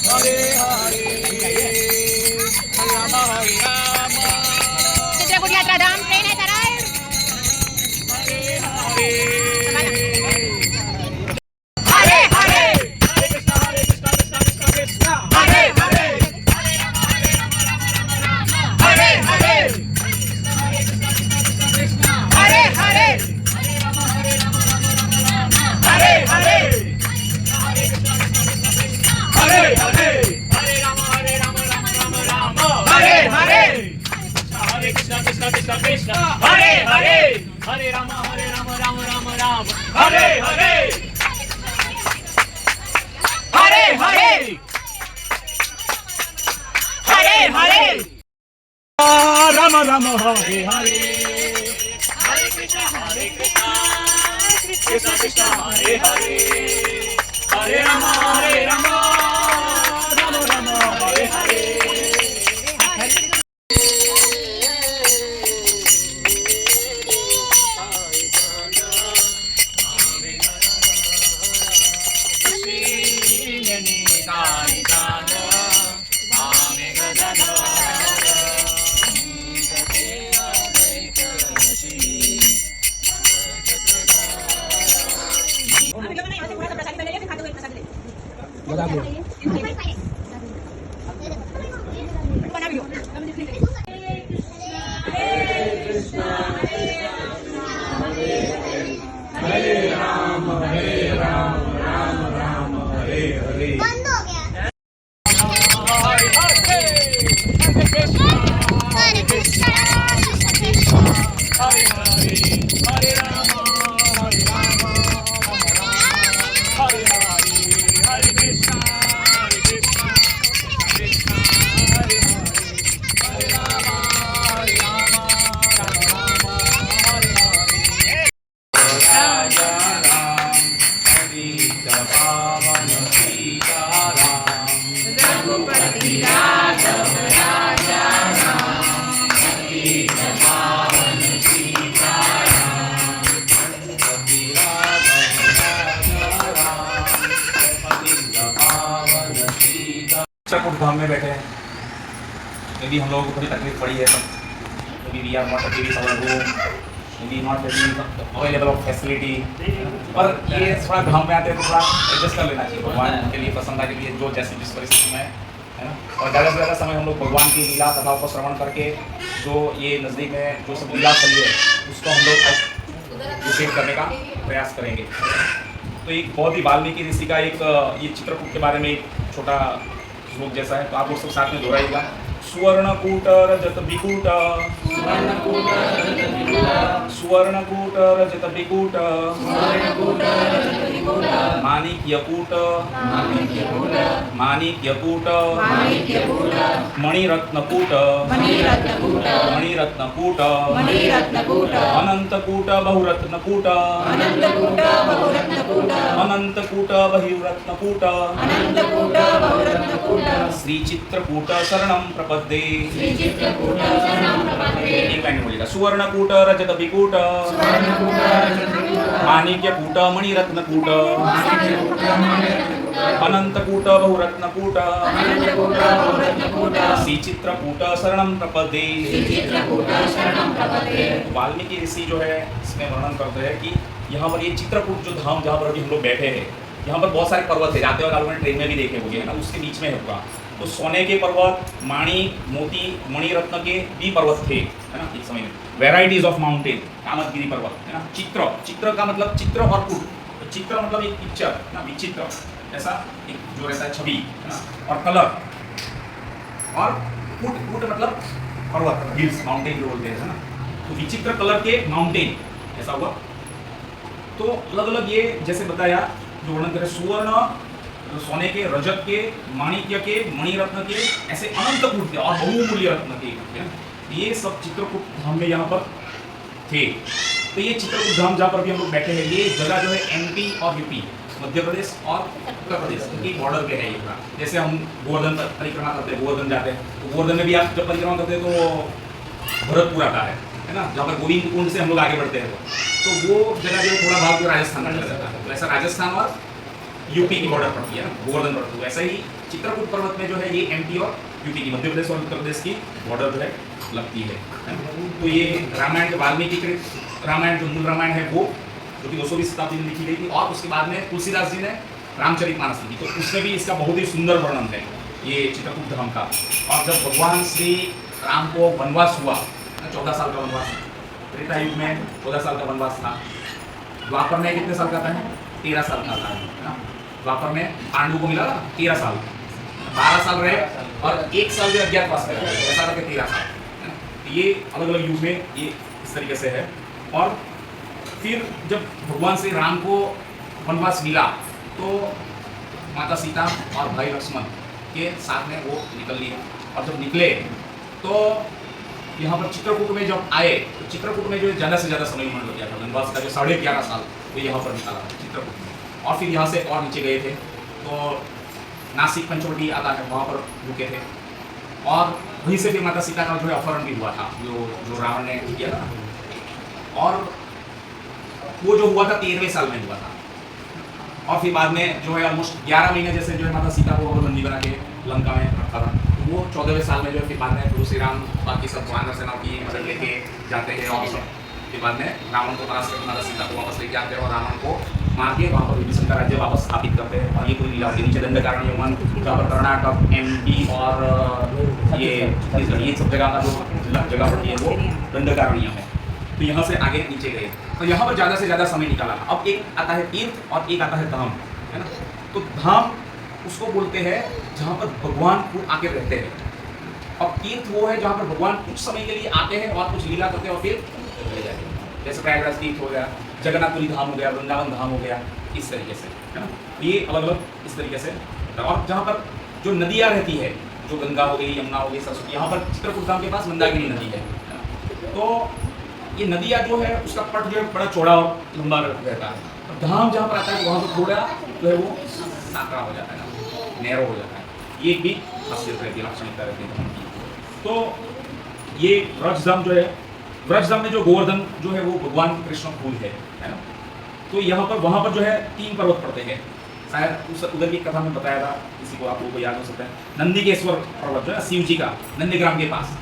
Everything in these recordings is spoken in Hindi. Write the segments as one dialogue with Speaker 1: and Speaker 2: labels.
Speaker 1: हरे हरे राम हरे राम
Speaker 2: चित्रकूट यात्रा धाम ट्रेन है सरळ
Speaker 1: हरे हरे
Speaker 2: हरे हरे
Speaker 1: हरे कृष्णा कृष्णा कृष्णा कृष्णा हरे हरे
Speaker 2: हरे हरे हरे हरे
Speaker 1: हरे हरे हरे हरे हरे राम राम राम हरे हरे हरे कृष्णा कृष्णा कृष्णा कृष्णा हरे हरे हरे राम राम राम हरे हरे हरे हरे हरे हरे राम राम हरे हरे हरे कृष्णा कृष्णा कृष्णा हरे हरे हरे राम राम राम हरे हरे
Speaker 3: बंद हो गया।
Speaker 1: हरे कृष्णा कृष्णा हरे हरे हरे राम हरे हरे हरे कृष्णा कृष्णा हरे हरे हरे राम राम हरे हरे राजा राम पतित पावन सीताराम रघुपति राघव राजा राम पतित पावन सीताराम रघुपति राघव राजा राम पतित पावन सीता। चित्रकूट धाम में बैठे हैं, यदि हम लोगों को थोड़ी तकलीफ पड़ी है तब we are not available maybe not available of facility, पर ये थोड़ा धाम में आते हैं तो थोड़ा एडजस्ट कर लेना चाहिए भगवान के लिए, प्रसन्नता के लिए, जो जैसी जिस परिस्थिति में है ना। और ज़्यादा से ज़्यादा समय हम लोग भगवान की लीला कथाओं को श्रवण करके जो ये नज़दीक में जो सब लीला चली है उसको हम लोग विशेष करने का प्रयास करेंगे। तो एक बहुत ही वाल्मीकि ऋषि का एक ये चित्रकूट के बारे में एक छोटा श्लोक जैसा है, तो आप लोग सब साथ में दोहराइएगा। सुवर्णकूट रजत विकूट सुवर्णकूट रजत विकूट माणिक्यकूट माणिक्यकूट मणिरत्नकूट मणिरत्नकूट अनंतकूट बहुरत्नकूट अनंतकूट बहुरत्नकूट श्री चित्रकूट शरणं प्रपद्ये। एक लाइन बोलिएगा। सुवर्णकूट रजत विकूट माणिक्यकूट मणिरत्नकूट अनंतकूट बहुरत्नकूट श्री चित्रकूट शरणं प्रपद्ये। वाल्मीकि ऋषि जो है इसमें वर्णन करते हैं कि यहाँ पर ये चित्रकूट जो धाम जहाँ पर अभी हम लोग बैठे हैं, यहाँ पर बहुत सारे पर्वत है, जाते वक्त आप लोगों ने ट्रेन में भी देखे होंगे है ना, उसके बीच में है पूरा। तो सोने के पर्वत, माणिक, मोती, मणिरत्न के भी पर्वत थे है ना एक समय में। वेराइटीज ऑफ माउंटेन, कामतगिरी पर्वत है ना। चित्र, चित्र का मतलब चित्र और कूट, तो चित्र मतलब एक पिक्चर ना, विचित्र ऐसा एक जो रहता है छवि है ना, और कलर, और कूट, कूट मतलब पर्वत, हिल्स, माउंटेन जो बोलते हैं ना। तो विचित्र कलर के माउंटेन ऐसा हुआ। तो अलग अलग ये जैसे बताया जो वर्णन करें, सुवर्ण सोने के, रजत के, माणिक्य के, मणिरत्न के, ऐसे अनंत कूट के और बहुमूल्य रत्न के, ये सब चित्रकूट धाम में यहाँ पर थे। तो ये चित्रकूट धाम जहाँ पर भी हम लोग बैठे हैं, ये जगह जो है एमपी और यूपी, मध्य प्रदेश और उत्तर प्रदेश की बॉर्डर पे है ये पूरा। जैसे हम गोवर्धन परिक्रमा करते हैं, गोवर्धन जाते हैं, तो गोवर्धन में भी आप जब परिक्रमा करते हैं तो भरतपुर आता है ना, जहाँ पर गोविंद कुंड से हम लोग आगे बढ़ते हैं तो वो जगह जो थोड़ा भाग जो राजस्थान में चला जाता है। तो ऐसा राजस्थान और यूपी की बॉर्डर पड़ती है ना, गोवर्धन पर्वत। तो वैसे ही चित्रकूट पर्वत में जो है ये एमपी और यूपी की, मध्य प्रदेश और उत्तर प्रदेश की बॉर्डर जो है लगती है। तो ये रामायण के वाल्मीकि कृत रामायण, जो मूल रामायण है वो, जो कि 220 शताब्दी में लिखी गई थी, और उसके बाद में तुलसीदास जी ने रामचरितमानस लिखी, तो उसमें भी इसका बहुत ही सुंदर वर्णन है ये चित्रकूट धाम का। और जब भगवान श्री राम को वनवास हुआ, 14 साल का वनवास, त्रेता युग में 14 साल का वनवास था, द्वापर में कितने साल का था? 13 साल का था ना। द्वापर में पांडु को मिला 13 साल, 12 साल रहे और 1 साल जो अज्ञातवास में रहे, ऐसा करके 13 साल। ये अलग अलग युग में ये इस तरीके से है। और फिर जब भगवान श्री राम को वनवास मिला तो माता सीता और भाई लक्ष्मण के साथ में वो निकल लिए। और जब निकले तो यहाँ पर चित्रकूट में जब आए तो चित्रकूट में जो ज़्यादा से ज़्यादा समय उन्होंने लग गया था, वनवास का जो 11.5 साल वो यहाँ पर निकाला था चित्रकूट में। और फिर यहाँ से और नीचे गए थे तो नासिक पंचवटी आता है, वहाँ पर रुके थे। और वहीं से फिर माता सीता का जो है अपहरण भी हुआ था, जो रावण ने किया था। और वो जो हुआ था 13वें साल में हुआ था। और फिर बाद में जो है ऑलमोस्ट 11 महीने जैसे जो है माता सीता को बंदी बना के लंका में रखा था। वो 14वें साल में जो है फिर बाद में प्रभु श्री राम बाकी सब वानर सेनाओं की मदद लेके जाते हैं और सब फिर बाद में रावण को परास्त करके माता सीता को वापस लेके आते हैं और रावण को मार के वहाँ पर विभीषण का राज्य वापस स्थापित करते हैं। और ये पूरी लीला होती है। नीचे दंडकारण्य वन, जहाँ पर कर्नाटक, एमपी और ये सब जगह का जो जगह पड़ती है वो दंडकारण्य है। तो यहाँ से आगे नीचे गए तो यहाँ पर ज़्यादा से ज़्यादा समय निकाला। अब एक आता है तीर्थ और एक आता है धाम, है ना। तो धाम उसको बोलते हैं जहाँ पर भगवान खुद आके रहते हैं। और तीर्थ वो है जहाँ पर भगवान कुछ समय के लिए आते हैं और कुछ लीला करते हैं और फिर चले जाते हैं। जैसे प्रयागराज तीर्थ हो गया, जगन्नाथपुरी धाम हो गया, वृंदावन धाम हो गया, इस तरीके से, है ना। ये अलग अलग इस तरीके से। और जहाँ पर जो नदियाँ रहती है, जो गंगा हो गई, यमुना हो गई, सरस्वती, यहाँ पर चित्रकूट धाम के पास मंदाकिनी नदी है। तो ये नदियाँ जो है उसका पट जो है बड़ा चौड़ा और लंबा रहता है। और धाम जहाँ पर आता है वहाँ पर थोड़ा जो है वो सांकड़ा हो जाता है ना, नैरो हो जाता है। ये भी खासियत रहती है, लाक्षणिकता रहती है धाम की। तो ये व्रजधाम जो है, व्रजधाम में जो गोवर्धन जो है वो भगवान कृष्ण फूल है ना। तो यहाँ पर वहाँ पर जो है 3 पर्वत पड़ते हैं। शायद उस उधर की कथा में बताया था, किसी को आप लोगों को याद हो सकता है। नंदीकेश्वर पर्वत जो है शिव जी का, नंदीग्राम के पास,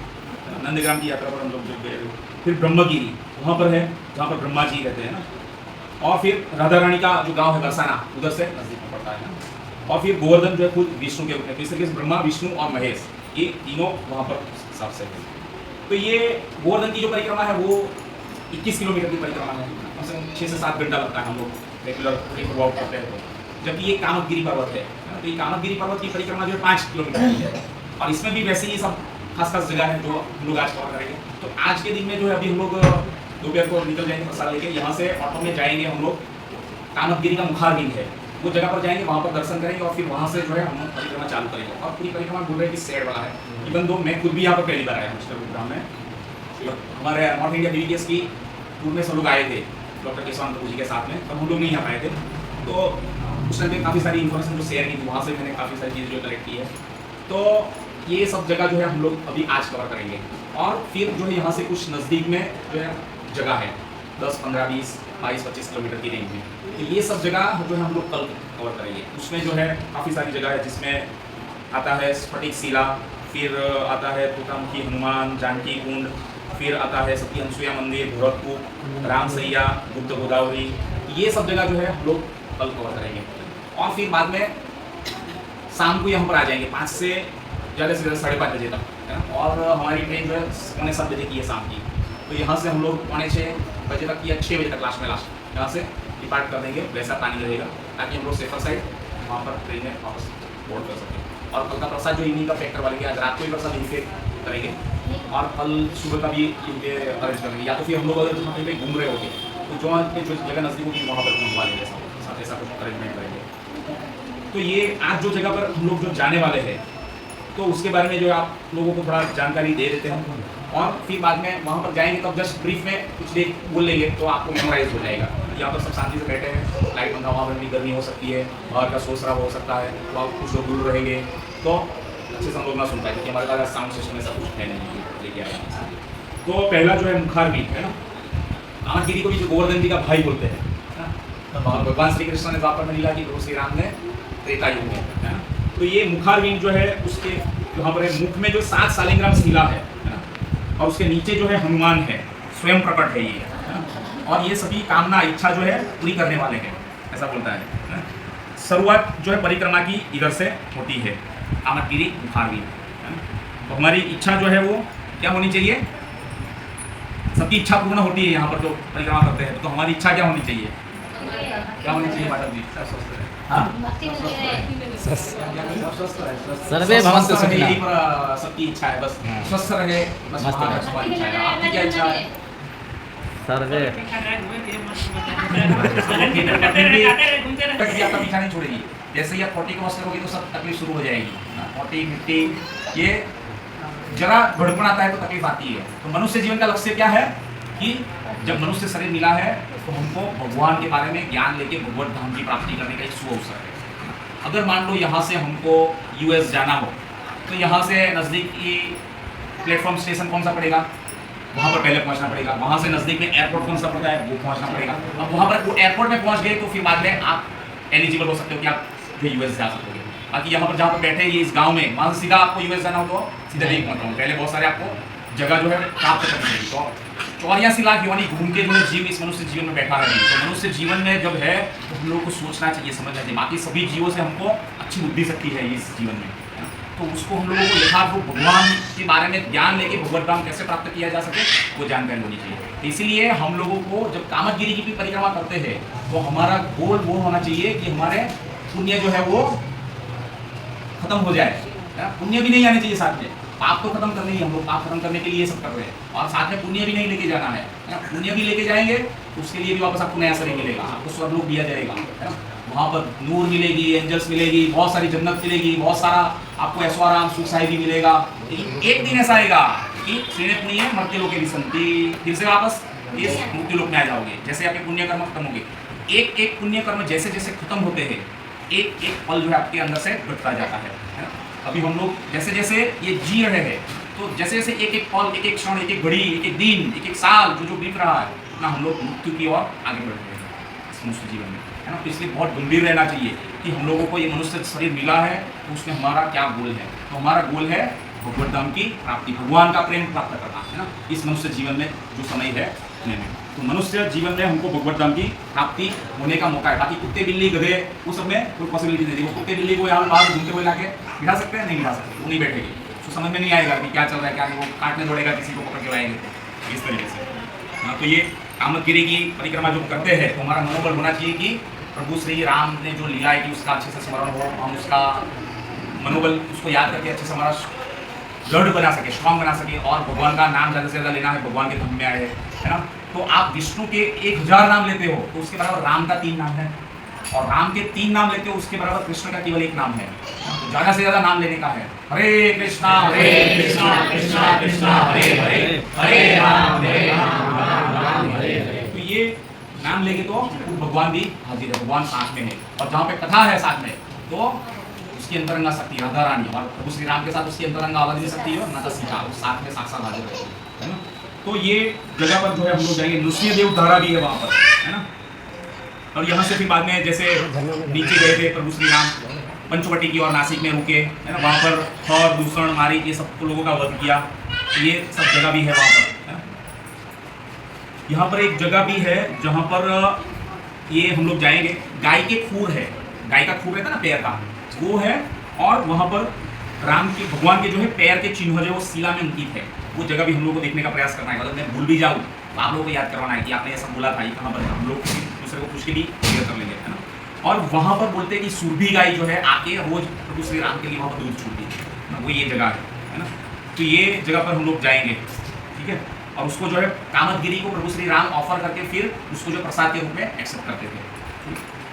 Speaker 1: नंदीग्राम की यात्रा पर हम लोग जो गए थे। फिर ब्रह्मगिरी वहाँ पर है जहाँ पर ब्रह्मा जी रहते हैं ना। और फिर राधा रानी का जो गांव है बरसाना, उधर से नजदीक में पड़ता है ना। और फिर गोवर्धन जो है खुद विष्णु के रूप में, तो इस तरीके से ब्रह्मा, विष्णु और महेश ये तीनों वहाँ पर सबसे है। तो ये गोवर्धन की जो परिक्रमा है वो 21 किलोमीटर की परिक्रमा है। कम से कम 6 से 7 घंटा लगता है हम लोग रेगुलर वर्कआउट करते हैं तो। जबकि ये कामतगिरी पर्वत है, तो ये कामतगिरी पर्वत की परिक्रमा जो है 5 किलोमीटर की है। और इसमें भी वैसे ही सब खास खास जगह है जो हम लोग आज कवर करेंगे। तो आज के दिन में जो है अभी हम लोग दोपहर को निकल जाएंगे प्रसाद लेके, यहाँ से ऑटो में जाएंगे हम लोग कामतगिरी का मुखारबिंद है, वो जगह पर जाएंगे, वहाँ पर दर्शन करेंगे और फिर वहाँ से जो है हम परिक्रमा चालू करेंगे। और पूरी परिक्रमा बोल रहे हैं कि सेड वाला है। इवन दो मैं खुद भी यहाँ पर पहली बार आया हूँ चित्रकूट धाम में। हमारे नॉर्थ इंडिया BBBS की टूर में सब लोग आए थे डॉक्टर केशवानंद प्रभु जी के साथ में, तब हम लोग नहीं आ पाए थे। तो उस टाइम पे काफ़ी सारी इन्फॉर्मेशन जो शेयर की थी, वहाँ से मैंने काफ़ी सारी चीज़ें जो कलेक्ट की है। तो ये सब जगह जो है हम लोग अभी आज कवर करेंगे। और फिर जो है यहाँ से कुछ नज़दीक में जो है जगह है 10, 15, 20, 22, 25 किलोमीटर की रेंज में। तो ये सब जगह जो है हम लोग कल कवर करेंगे। उसमें जो है काफ़ी सारी जगह है जिसमें आता है स्फटिक शिला, फिर आता है तोतामुखी हनुमान, जानकी कुंड, फिर आता है सती अनसुईया मंदिर, भरतपुर, रामसैया, बुद्ध गोदावरी। ये सब जगह जो है हम लोग कल कवर करेंगे। और फिर बाद में शाम को यहाँ पर आ जाएंगे 5 से ज़्यादा से ज़्यादा 5:30 बजे तक, है ना। और हमारी ट्रेन जो है 6:45 बजे की है शाम की। तो यहाँ से हम लोग 5:45 बजे तक या 6 बजे तक लास्ट यहाँ से डिपार्ट कर देंगे। वैसा प्लानिंग रहेगा ताकि हम लोग सेफर साइड वहाँ पर ट्रेन में वापस बोर्ड कर सकें। और कल का प्रसाद जो इवनिंग का पैक करवा लेंगे, आज रात को ही प्रसाद यहीं पे करेंगे और कल सुबह का भी यहीं पे अरेंज करेंगे। या तो फिर हम लोग अगर कहीं पे घूम रहे होंगे तो जो जगह नजदीक होगी वहाँ पर घूमवा लेंगे, ऐसा कुछ अरेंजमेंट करेंगे। तो ये आज जो जगह पर हम लोग जो जाने वाले हैं तो उसके बारे में जो आप लोगों को थोड़ा जानकारी दे देते हैं। और फिर बाद में वहाँ पर जाएंगे तब जस्ट ब्रीफ में कुछ देर बोल लेंगे तो आपको मेमोराइज हो जाएगा। यहाँ पर सब शांति से बैठे हैं, लाइट बंदा, वहाँ पर भी गर्मी हो सकती है और का शोर शराब हो सकता है, वहाँ कुछ लोग दूर रहेंगे तो अच्छे से हम लोग ना सुन पाए क्योंकि हमारे पास साउंड सिस्टम ऐसा कुछ है नहीं लेके आया। तो पहला जो है मुखारबिंद है ना, कामतगिरी को भी जो गोवर्धन जी का भाई बोलते हैं ना, और भगवान श्री कृष्ण ने द्वापर में लीला की, प्रभु श्री राम ने त्रेता युग में, है ना। तो ये मुखारविंद जो है उसके यहाँ पर मुख में जो 7 शालिग्राम शिला है ना, और उसके नीचे जो है हनुमान है, स्वयं प्रकट है ये, है ना? और ये सभी कामना इच्छा जो है पूरी करने वाले हैं, ऐसा बोलता है। शुरुआत जो है परिक्रमा की इधर से होती है, कामदगिरी मुखारविंद। तो हमारी इच्छा जो है वो क्या होनी चाहिए, सबकी इच्छा पूर्ण होती है यहाँ पर जो परिक्रमा करते हैं, तो हमारी इच्छा क्या होनी चाहिए, क्या होनी चाहिए माता जी?
Speaker 3: सर्वे भवन्तु सुखिनः।
Speaker 1: यही पर सबकी इच्छा है, बस स्वस्थ रहे, बस हमारा सवाल इच्छा है। आपकी क्या इच्छा है?
Speaker 3: सर्वे
Speaker 1: तक भी आपका पीछा नहीं छोड़ेगी। जैसे ही आप 40 क्रॉस करोगे तो सब तकलीफ शुरू हो जाएगी, 40 50 ये जरा भड़कन आता है तो तकलीफ आती है। तो मनुष्य जीवन का लक्ष्य क्या है कि जब मनुष्य शरीर मिला है तो हमको भगवान के बारे में ज्ञान लेके भगवत धाम की प्राप्ति करने का एक सुअवसर है। अगर मान लो यहाँ से हमको यूएस जाना हो तो यहाँ से नज़दीकी प्लेटफॉर्म स्टेशन कौन सा पड़ेगा, वहाँ पर पहले पहुँचना पड़ेगा। वहाँ से नज़दीक में एयरपोर्ट कौन सा पड़ता है, वो पहुँचना पड़ेगा। अब वहाँ पर एयरपोर्ट में पहुँच गए तो फिर बाद में आप एलिजिबल हो सकते हो कि आप जो यूएस जा सकोगे। बाकी यहाँ पर जहाँ पर बैठे ये इस गांव में, वहाँ से सीधा आपको यूएस जाना हो तो सीधा नहीं पहुँचता हूँ, पहले बहुत सारे आपको जगह जो है प्राप्त करनी पड़ेगी। तो 84 लाख योनि घूम के जो है जीव इस मनुष्य जीवन में बैठा है। तो मनुष्य जीवन में जब है तो हम लोग को सोचना चाहिए, समझना चाहिए। बाकी सभी जीवों से हमको अच्छी बुद्धि शक्ति है इस जीवन में, तो उसको हम लोगों को यथार्थ भगवान के बारे में ज्ञान लेके भगवत धाम कैसे प्राप्त किया जा सके वो जानकारी होनी चाहिए। इसीलिए हम लोगों को जब कामदगिरी की भी परिक्रमा करते हैं तो हमारा गोल वो होना चाहिए कि हमारे पुण्य जो है वो खत्म हो जाए। पुण्य भी नहीं आने चाहिए साथ में, पाप तो खत्म करने ही, हम लोग पाप खत्म करने के लिए ये सब कर रहे हैं, और साथ में पुण्य भी नहीं लेके जाना है। पुण्य भी लेके जाएंगे तो उसके लिए भी वापस आपको नया शरीर मिलेगा, आपको स्वर्गलोक दिया जाएगा, है ना। वहाँ पर नूर मिलेगी, एंजल्स मिलेगी, बहुत सारी जन्नत मिलेगी, बहुत सारा आपको ऐश्वर्य सुख शाही मिलेगा। एक दिन ऐसा आएगा कि श्रेणी पुण्य मर्त्य लोके विसंति, फिर से वापस इस मृत्यु लोक में आ जाओगे। जैसे आपके पुण्य कर्म खत्म होंगे, एक एक पुण्य कर्म जैसे जैसे खत्म होते हैं एक एक पल जो है आपके अंदर से घटता जाता है ना। अभी हम लोग जैसे जैसे ये जी रहे हैं तो जैसे जैसे एक एक पल, एक एक क्षण, एक एक घड़ी, एक एक दिन, एक एक साल जो बीत रहा है ना, हम लोग मृत्यु की ओर आगे बढ़ रहे हैं इस मनुष्य जीवन में, है ना। तो इसलिए बहुत गंभीर रहना चाहिए कि हम लोगों को ये मनुष्य शरीर मिला है तो उसमें हमारा क्या गोल है। तो हमारा गोल है भगवत धाम की प्राप्ति, भगवान का प्रेम प्राप्त करना, है ना, इस मनुष्य जीवन में जो समय है में। तो मनुष्य जीवन में हमको भगवत धाम की प्राप्ति होने का मौका है। बाकी कुत्ते बिल्ली गधे वो सब में कोई पॉसिबिलिटी नहीं है। वो कुत्ते बिल्ली को यहाँ बाहर घूमते हुए लाके बिठा सकते हैं, नहीं बिठा सकते, वो नहीं बैठेगी, उसको समझ में नहीं आएगा कि क्या चल रहा है क्या नहीं, वो काटने दौड़ेगा, किसी को पकड़ के लाएंगे इस तरीके से। हाँ, तो ये कामदगिरी की परिक्रमा जो करते हैं तो हमारा मनोबल होना चाहिए कि प्रभु श्री राम ने जो लीला है कि उसका अच्छे से स्मरण हो, हम उसका मनोबल उसको याद करके अच्छे से हमारा दृढ़ बना सके, स्ट्रांग बना सके, और भगवान का नाम ज़्यादा से ज़्यादा लेना है, भगवान के धर्म में आए, है ना। तो आप विष्णु के 1000 नाम लेते हो तो उसके बराबर राम का 3 नाम है, और राम के 3 नाम लेते हो उसके बराबर कृष्ण का केवल 1 नाम है। तो ज़्यादा से ज़्यादा नाम लेने का है, हरे कृष्णा कृष्णा कृष्णा हरे हरे, हरे राम राम राम हरे हरे। तो ये नाम लेंगे तो भगवान भी हाजिर है, भगवान साथ में है, और जहाँ पे कथा है साथ में तो उसकी अंतरंगा शक्ति राधा रानी और प्रभु श्री राम के साथ उसकी अंतरंगा आवाज़ शक्ति है, ना तो सीता साथ में साक्षात हाजिर है ना। तो ये जगह पर जो है हम लोग जाएंगे, नृसिंहदेव धारा भी है वहाँ पर, है ना। और यहाँ से फिर बाद में जैसे नीचे गए थे प्रभु श्री राम पंचवटी की और नासिक में रुके, है ना, वहाँ पर खौर दूषण मारी ये सब लोगों का वध किया, ये सब जगह भी है वहाँ पर, है ना। यहाँ पर एक जगह भी है जहाँ पर ये हम लोग जाएंगे, गाय के खूर है, गाय का खूर रहता है ना पैर का, वो है, और वहाँ पर राम के भगवान के जो है पैर के चिन्ह जो वो शिला में अंकित है, वो जगह भी हम लोग को देखने का प्रयास करना है। मतलब मैं भूल भी जाऊँ तो आप लोगों को याद करवाना है कि आपने ऐसा बोला था, ये कहाँ पर है, हम लोग किसी दूसरे को पूछ के भी क्लियर कर लेंगे, है ना। और वहाँ पर बोलते हैं कि सुरभि गाय जो है आके रोज प्रभु श्री राम के लिए वहाँ पर दूध छूटती है, वो ये जगह है ना। तो ये जगह पर हम लोग जाएंगे, ठीक है, और उसको जो है कामदगिरी को प्रभु श्री राम ऑफर करके फिर उसको जो प्रसाद के रूप में एक्सेप्ट करते थे।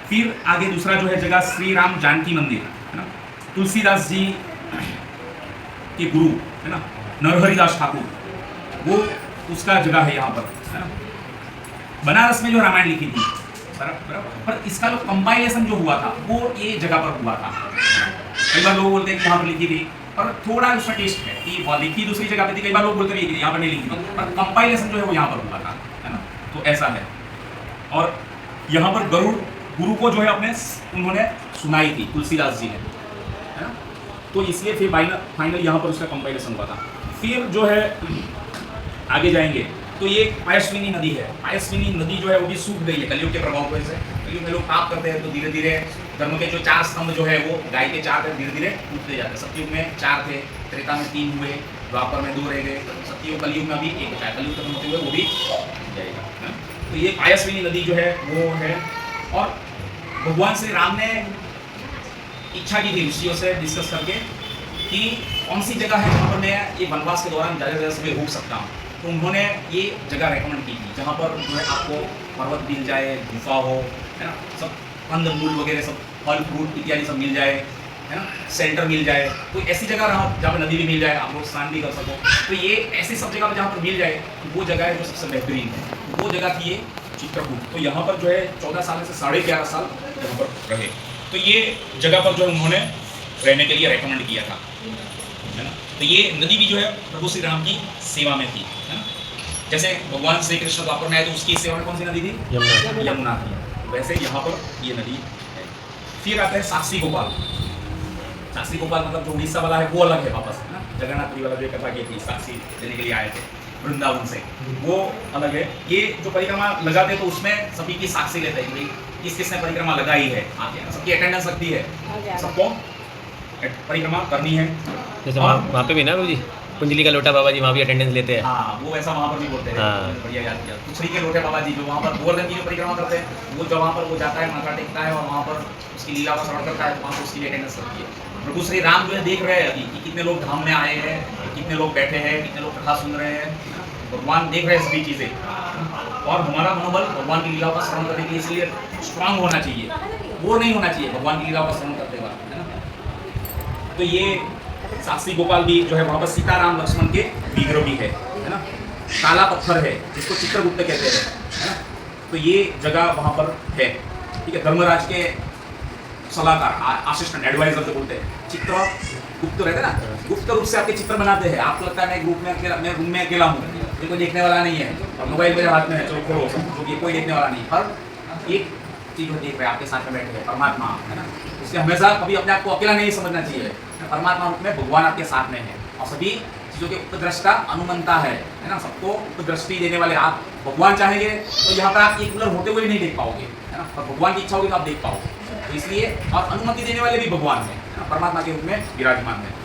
Speaker 1: फिर आगे दूसरा जो है जगह श्री राम जानकी मंदिर, है ना, तुलसीदास जी के गुरु, है ना, नरहरिदास ठाकुर, वो उसका जगह है यहाँ पर, है ना। बनारस में जो रामायण लिखी थी बराबर, पर इसका जो कंपाइलेशन जो हुआ था वो ये जगह पर हुआ था। कई बार लोग बोलते हैं कि यहाँ पर लिखी थी, पर थोड़ा उसका टेस्ट है कि वो लिखी दूसरी जगह पे थी, कई बार लोग बोलते हैं यहाँ पर नहीं लिखी थी, पर कंपाइलेशन जो है वो यहाँ पर हुआ था, है ना। तो ऐसा है। और यहाँ पर गरुड़ गुरु को जो है उन्होंने सुनाई थी तुलसीदास जी ने, है ना। तो इसलिए फिर फाइनल यहाँ पर उसका कंपाइलेशन हुआ था। फिर जो है आगे जाएंगे तो ये पायस्विनी नदी है। पायस्विनी नदी जो है वो भी सूख गई है कलयुग के प्रभाव की वजह से। कलयुग में लोग पाप करते हैं तो धीरे धीरे धर्म के जो 4 स्तंभ जो है वो गाय के 4 थे, धीरे धीरे टूटते जाते हैं। सतयुग में 4 थे, त्रेता में 3 हुए, द्वापर में 2 रह गए, सतयुग कलयुग में अभी 1 बचा है। कलयुग खत्म होते हुए वो भी जाएगा, है ना? तो ये पायस्विनी नदी जो है वो है। और भगवान श्री राम ने इच्छा की थी ऋषियों से डिस्कस करके कि कौन सी जगह है जहाँ पर मैं ये वनवास के दौरान ज़्यादा से ज़्यादा रुक सकता हूँ। तो उन्होंने ये जगह रेकमेंड की थी जहाँ पर जो है आपको पर्वत मिल जाए, गुफा हो, है ना, सब कंद मूल वगैरह सब फल फ्रूट इत्यादि सब मिल जाए, है ना, सेंटर मिल जाए। कोई ऐसी जगह रहा जहाँ पर नदी भी मिल जाए, आप लोग स्नान भी कर सको। तो ये ऐसी सब जगह पर जहाँ पर मिल जाए तो वो जगह है जो सबसे बेहतरीन है। वो जगह थी ये चित्रकूट। तो यहाँ पर जो है 14 साल से 11.5 साल यहाँ पर रहे। तो ये जगह पर जो उन्होंने रहने के लिए रेकमेंड किया था, है ना। तो ये नदी भी जो है प्रभु श्री राम की सेवा में थी, है ना। जैसे भगवान श्री कृष्ण द्वापर में आए तो उसकी सेवा में कौन सी नदी थी? यमुना थी। वैसे यहाँ पर ये नदी है। फिर आता है साक्षी गोपाल। साक्षी गोपाल मतलब जो उड़ीसा वाला है वो अलग है वापस, है ना। जगन्नाथपुरी वाला जो कथा की थी साक्षी देने के लिए आए थे वृंदावन से, वो अलग है। ये जो परिक्रमा लगाते तो उसमें सभी की साक्षी लेते हैं कि भाई किस किसने परिक्रमा लगाई है, आके सबकी अटेंडेंस लगती है, सबको परिक्रमा करनी है।
Speaker 3: जैसे वहाँ पे भी ना जी कुंजली का लोटा बाबा जी वहाँ भी अटेंडेंस लेते हैं।
Speaker 1: हाँ, वो ऐसा वहाँ पर भी बोलते हैं।
Speaker 3: हाँ।
Speaker 1: बढ़िया याद किया। कुचरी के लोटे बाबा जी जो वहाँ पर गोवर्धन की जो परिक्रमा करते हैं, वो जब वहाँ पर वो जाता है, माथा टेकता है और वहाँ पर उसकी लीला का श्रवण करता है तो वहाँ पर उसकी भी अटेंडेंस लगती है। प्रभु श्री राम जो है देख रहे हैं अभी कि कितने लोग धाम में आए हैं, कितने लोग बैठे हैं, कितने लोग कथा सुन रहे हैं। भगवान देख रहे हैं सभी चीज़ें और हमारा मनोबल भगवान की लीलाओं का श्रवण करने के लिए इसलिए स्ट्रांग होना चाहिए, वो नहीं होना चाहिए भगवान की लीलाओं का श्रवण करते वक्त, है ना। तो ये साक्षी गोपाल भी जो है वहाँ पर सीताराम लक्ष्मण के विग्रह भी है ना। काला पत्थर है जिसको चित्रगुप्त कहते हैं, है ना। तो ये जगह वहाँ पर है, ठीक है। धर्मराज के सलाहकार, असिस्टेंट, एडवाइजर जो बोलते हैं, चित्र गुप्त रहते हैं ना, गुप्त रूप से आपके चित्र बनाते हैं। आपको लगता है मैं ग्रुप में अकेला, मैं रूम में अकेला हूँ, ये कोई देखने वाला नहीं है और मोबाइल मेरे हाथ में है, चलो खोलो, जो ये कोई देखने वाला नहीं। पर एक चीज वो देख रहे हैं, आपके साथ में बैठे हैं परमात्मा, है ना। इसलिए हमेशा कभी अपने आप को अकेला नहीं समझना चाहिए। परमात्मा रूप में भगवान आपके साथ में है और सभी चीज़ों के उपद्रष्टा अनुमंता है ना। सबको उपदृष्टि देने वाले आप भगवान चाहेंगे तो यहाँ पर आप एक कलर होते हुए भी नहीं देख पाओगे, है ना। पर भगवान की इच्छा होगी तो आप देख पाओगे। तो इसलिए और अनुमति देने वाले भी भगवान है ना, परमात्मा के रूप में विराजमान है।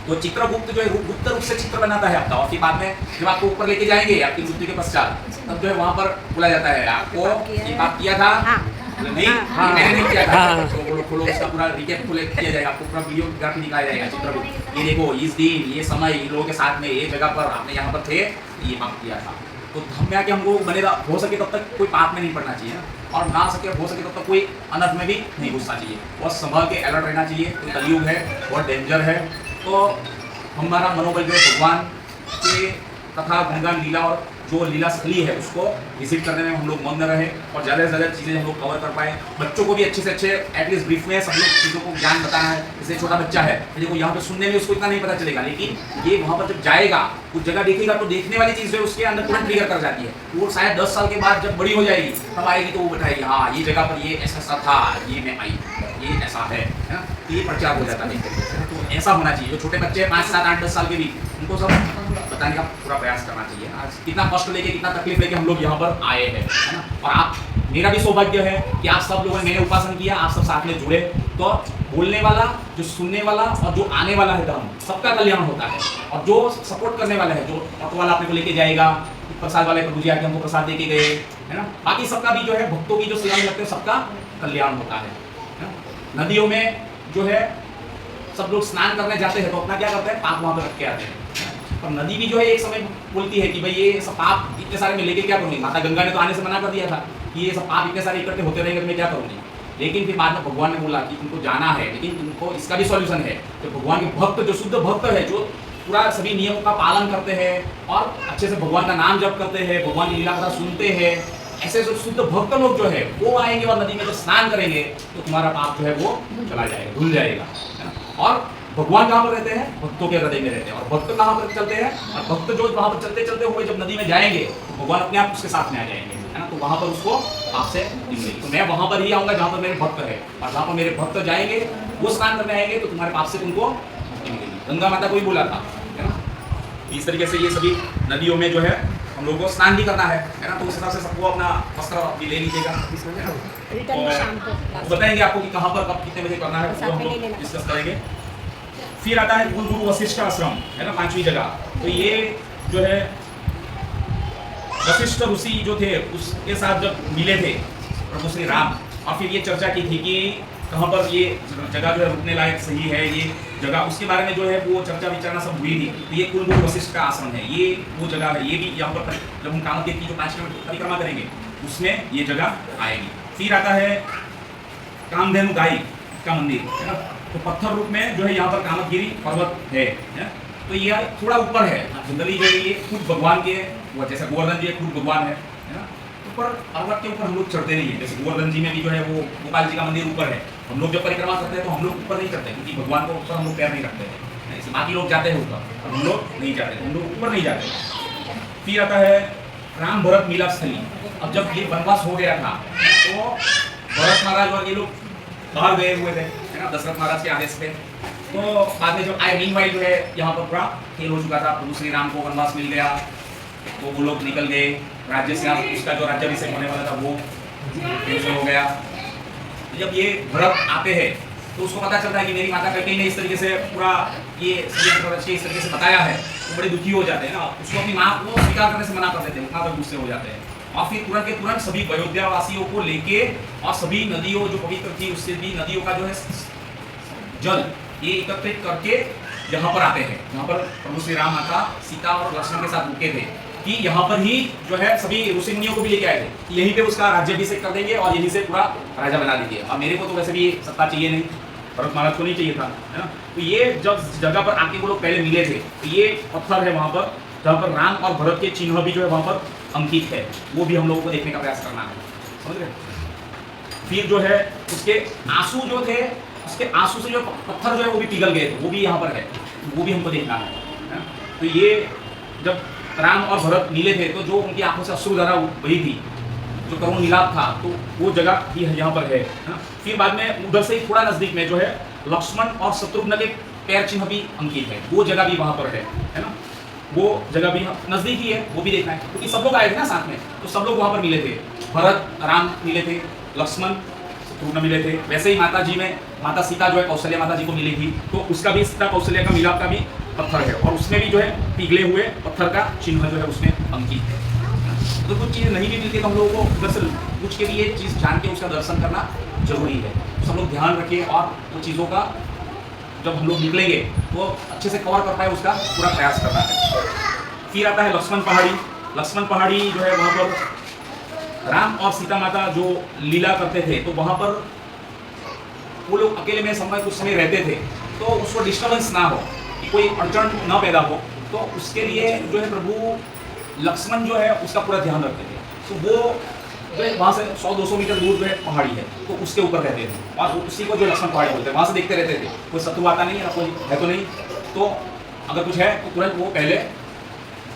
Speaker 1: तो चित्रगुप्त जो है गुप्त रूप से चित्र बनाता है आपका, और फिर बाद में जब आपको ऊपर लेके जाएंगे आपकी मृत्यु के पश्चात, तब जो है वहाँ पर बोला जाता है आपको ये पाप किया था, नहीं मैंने नहीं किया था, तो खोलो उसका पूरा रिकैप किया जाएगा, आपको पूरा वीडियोग्राफी दिखाया जाएगा चित्रगुप्त। ये देखो इस दिन ये समय इन लोगों के साथ में ये जगह पर आपने यहाँ पर थे, ये पाप किया था। तो धर्म में आके हमको बने हो सके तब तक कोई पाप में नहीं पड़ना चाहिए ना, और ना सके हो सके तब तक कोई अनर्थ में भी नहीं घुसना चाहिए। बहुत संभल के अलर्ट रहना चाहिए। तो कलयुग है, बहुत डेंजर है। तो हमारा मनोबल जो है भगवान के कथा गुणगान लीला और जो लीला स्थली है उसको विजिट करने में हम लोग मग्न रहे और ज़्यादा से ज़्यादा चीज़ें हम लोग कवर कर पाए। बच्चों को भी अच्छे से अच्छे एटलीस्ट ब्रीफ में सब लोग चीज़ों को ज्ञान बताना है। जैसे छोटा बच्चा है, देखो यहाँ पे सुनने में उसको इतना नहीं पता चलेगा, लेकिन ये वहाँ पर जब जाएगा उस जगह देखेगा तो देखने वाली चीज़ जो है उसके अंदर तुरंत ट्रिगर कर जाती है। वो शायद 10 साल के बाद जब बड़ी हो जाएगी तब आएगी तो वो बताएगी हाँ ये जगह पर ये ऐसा था, ये मैं आई, ये ऐसा है ना। तो ये प्रचार हो जाता है एक तरीके से। तो ऐसा होना चाहिए। जो छोटे बच्चे 5, 7, 8, 10 साल के भी, उनको सब बताने का पूरा प्रयास करना चाहिए। आज कितना कष्ट लेके कितना तकलीफ लेके हम लोग यहाँ पर आए हैं, है ना। और आप, मेरा भी सौभाग्य है कि आप सब लोगों ने मैंने उपासन किया, आप सब साथ में जुड़े, तो बोलने वाला, जो सुनने वाला और जो आने वाला है धर्म, सबका कल्याण होता है। और जो सपोर्ट करने वाला है, जो ऑटो वाला अपने को लेके जाएगा, प्रसाद वाले प्रभु जी आके हमको प्रसाद दे के गए, है ना, बाकी सबका भी जो है भक्तों की जो सेवा में लगते हैं सबका कल्याण होता है। नदियों में जो है सब लोग स्नान करने जाते हैं तो अपना क्या करते हैं, पाप वहाँ पे रख के आते हैं। और नदी भी जो है एक समय बोलती है कि भाई ये सब पाप इतने सारे में लेके क्या करूँगी। माता गंगा ने तो आने से मना कर दिया था कि ये सब पाप इतने सारे इकट्ठे होते रहेंगे तो मैं क्या करूँगी। लेकिन फिर बाद में भगवान ने बोला कि तुमको जाना है, लेकिन तुमको इसका भी सॉल्यूशन है। तो भगवान के भक्त, जो शुद्ध भक्त है, जो पूरा सभी नियमों का पालन करते हैं और अच्छे से भगवान का नाम जप करते हैं, भगवान की लीला कथा सुनते हैं, ऐसे जो शुद्ध भक्त लोग जो है वो आएंगे और नदी में जब स्नान करेंगे तो तुम्हारा पाप जो है वो चला जाएगा, धुल जाएगा, है ना। और भगवान कहाँ पर रहते हैं, भक्तों के हृदय में रहते हैं। और भक्त कहाँ पर चलते हैं, और भक्त जो वहाँ पर चलते चलते हुए जब नदी में जाएंगे तो भगवान अपने आप उसके साथ में आ जाएंगे, है ना। तो वहाँ पर उसको आपसे निकलेगी। तो मैं वहां पर ही आऊंगा जहां पर मेरे भक्त है, और जहां पर मेरे भक्त जाएंगे वो स्नान करने आएंगे तो तुम्हारे पाप से तुमको मुक्ति मिलेगी। गंगा माता को ही बोला था, है ना। इस तरीके से ये सभी नदियों में जो है हम लोगों को स्नान भी करना है ना। तो उस हिसाब से सबको अपना वस्त्र भी ले लीजिएगा, है ना।
Speaker 2: रिटर्न में शाम को
Speaker 1: तो बताएंगे आपको कि कहाँ पर कब कितने बजे करना है, वो हम लोग डिस्कस करेंगे। फिर आता है कुल गुरु वशिष्ठ आश्रम, है ना, 5वीं जगह। तो ये जो है वशिष्ठ ऋषि जो थे उसके साथ जब मिले थे प्रभु श्री राम, और फिर ये चर्चा की थी कि कहाँ पर ये जगह जो है रुकने लायक सही है, ये जगह उसके बारे में जो है वो चर्चा विचारणा सब हुई थी। तो ये कुल गुरु वशिष्ठ का आश्रम है, ये वो जगह है। ये भी यहाँ पर जब हम कामदेव की जो 5 किलोमीटर परिक्रमा करेंगे उसमें ये जगह आएगी। फिर आता है कामधेनु गाय का मंदिर, है ना। तो पत्थर रूप में जो है यहाँ पर कामतगिरी पर्वत है। तो ये थोड़ा ऊपर है, जनरली जो है ये खुद भगवान के, वो जैसे गोवर्धन जी खुद भगवान है ना। ऊपर पर्वत के ऊपर हम लोग चढ़ते नहीं है, जैसे गोवर्धन जी में भी जो है वो गोपाल जी का मंदिर ऊपर है। हम लोग जब परिक्रमा करते हैं तो हम लोग ऊपर नहीं चढ़ते, क्योंकि भगवान को ऊपर हम लोग पैर नहीं रखते हैं। जैसे बाकी लोग जाते हैं ऊपर, हम लोग नहीं जाते, हम लोग ऊपर नहीं जाते। फिर आता है राम भरत मिलाप स्थली। अब जब ये वनवास हो गया था तो भरत महाराज और ये लोग बाहर गए हुए थे, है ना, दशरथ महाराज के आदेश पे। तो बाद में जब आए मीनवाइल जो है यहाँ पर पूरा खेल हो चुका था, प्रभु श्री राम को वनवास मिल गया, तो वो लोग निकल गए। राज्य से उसका जो राज्याभिषेक होने वाला था वो कैंसिल हो गया। जब ये भरत आते हैं तो उसको पता चलता है कि मेरी माता कैकेयी ने इस तरीके से पूरा ये इस तरीके से बताया है, तो बड़े दुखी हो जाते हैं ना। उसको अपनी माँ को स्वीकार करने से मना कर देते हैं, उतना तक गुस्से हो जाते हैं। और फिर तुरंत के तुरंत सभी अयोध्या वासियों को लेके और सभी नदियों जो पवित्र थी उससे भी नदियों का जो है जल ये एकत्रित करके यहाँ पर आते हैं, जहाँ पर प्रभु श्री राम माता सीता और लक्ष्मण के साथ रुके थे, कि यहाँ पर ही जो है सभी ऋषि मुनियों को भी लेके आए थे, यहीं पे उसका राज्याभिषेक कर देंगे और यहीं से पूरा राजा बना दीजिए। अब मेरे को तो वैसे भी सत्ता चाहिए नहीं, भरत महाराज को नहीं चाहिए था, है ना। तो ये जब जगह पर आके वो लोग पहले मिले थे, तो ये पत्थर है वहाँ पर जहाँ पर राम और भरत के चिन्ह भी जो है वहाँ पर अंकित है, वो भी हम लोगों को देखने का प्रयास करना है, समझ रहे। फिर जो है उसके आंसू जो थे, उसके आंसू से जो पत्थर जो है वो भी पिघल गए थे, वो भी यहाँ पर है, वो भी हमको देखना है। तो ये जब राम और भरत मिले थे तो जो उनकी आंखों से अश्रुधारा बही थी, जो करुण मिलाप था, तो वो जगह भी यहाँ पर है। फिर बाद में उधर से ही थोड़ा नजदीक में जो है लक्ष्मण और शत्रुघ्न के पैर चिन्ह भी अंकित है, वो जगह भी वहाँ पर है ना। वो जगह भी नजदीक ही है, वो भी देखना है, क्योंकि सब लोग आए थे ना साथ में, तो सब लोग वहाँ पर मिले थे। भरत राम मिले थे, लक्ष्मण शत्रुघ्न मिले थे। वैसे ही माता जी में माता सीता जो है कौशल्या माता जी को मिली थी, तो उसका भी सीता कौशल्या का मिलाप का भी पत्थर है, और उसमें भी जो है पिघले हुए पत्थर का चिन्ह जो है उसमें अंकित है। तो कुछ चीज़ नहीं भी मिलती तो हम लोगों को उधर से पूछ के भी ये चीज़ जान के उसका दर्शन करना जरूरी है। तो सब लोग ध्यान रखिए और वो चीज़ों का जब हम लोग निकलेंगे तो अच्छे से कवर कर पाए उसका पूरा प्रयास करना है। फिर आता है लक्ष्मण पहाड़ी। लक्ष्मण पहाड़ी जो है वहाँ पर राम और सीता माता जो लीला करते थे, तो वहाँ पर वो लोग अकेले में समय कुछ समय रहते थे, तो उसको डिस्टर्बेंस ना हो, कि कोई अड़चन ना पैदा हो, तो उसके लिए जो है प्रभु लक्ष्मण जो है उसका पूरा ध्यान रखते थे। तो वो जो है वहाँ से 100-200 मीटर दूर जो है पहाड़ी है, तो उसके ऊपर रहते थे, और उसी को जो लक्ष्मण पहाड़ी बोलते हैं, वहाँ से देखते रहते थे, कोई शत्रु आता नहीं है ना, कोई है तो नहीं, तो अगर कुछ है तो तुरंत वो पहले